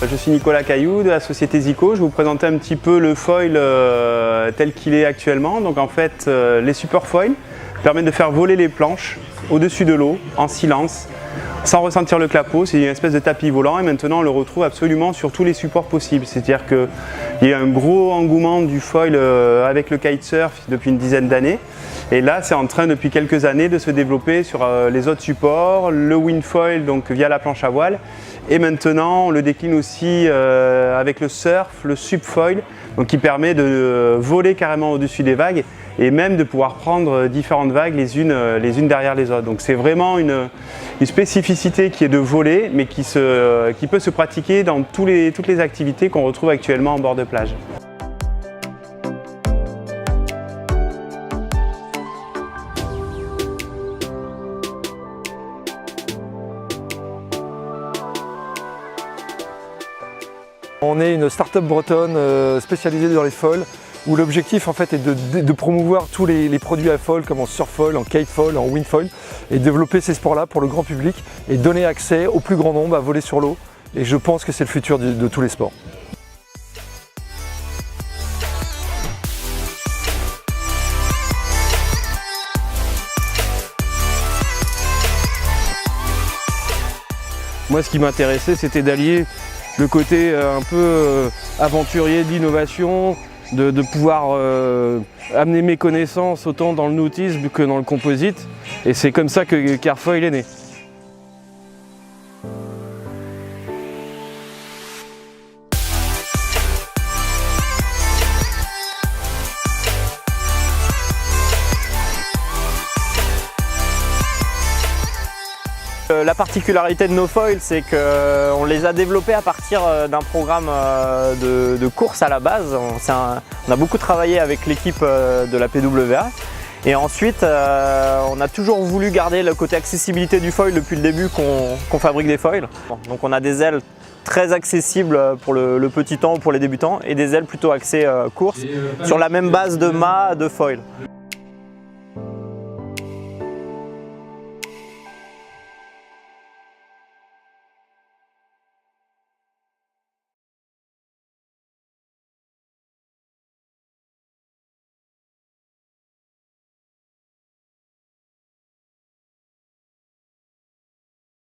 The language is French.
Je suis Nicolas Cailloux de la société Zico. Je vais vous présenter un petit peu le foil tel qu'il est actuellement. Donc en fait, les supports foil permettent de faire voler les planches au-dessus de l'eau, en silence, sans ressentir le clapot. C'est une espèce de tapis volant et maintenant on le retrouve absolument sur tous les supports possibles. C'est-à-dire qu'il y a un gros engouement du foil avec le kitesurf depuis une dizaine d'années. Et là, c'est en train depuis quelques années de se développer sur les autres supports, le windfoil donc via la planche à voile. Et maintenant, on le décline aussi avec le surf, le subfoil, donc qui permet de voler carrément au-dessus des vagues et même de pouvoir prendre différentes vagues les unes derrière les autres. Donc c'est vraiment une spécificité qui est de voler, mais qui peut se pratiquer dans toutes les activités qu'on retrouve actuellement en bord de plage. On est une start-up bretonne spécialisée dans les foils où l'objectif en fait est de promouvoir tous les produits à foil comme en surfoil, en kitefoil, en windfoil et développer ces sports-là pour le grand public et donner accès au plus grand nombre à voler sur l'eau. Et je pense que c'est le futur de tous les sports. Moi, ce qui m'intéressait, c'était d'allier le côté un peu aventurier de l'innovation, de pouvoir amener mes connaissances autant dans le nautisme que dans le composite. Et c'est comme ça que Carfoil est né. La particularité de nos foils, c'est qu'on les a développés à partir d'un programme de course à la base. On a beaucoup travaillé avec l'équipe de la PWA et ensuite on a toujours voulu garder le côté accessibilité du foil depuis le début qu'on fabrique des foils. Donc on a des ailes très accessibles pour le petit temps ou pour les débutants et des ailes plutôt axées course sur la même base de mât de foil.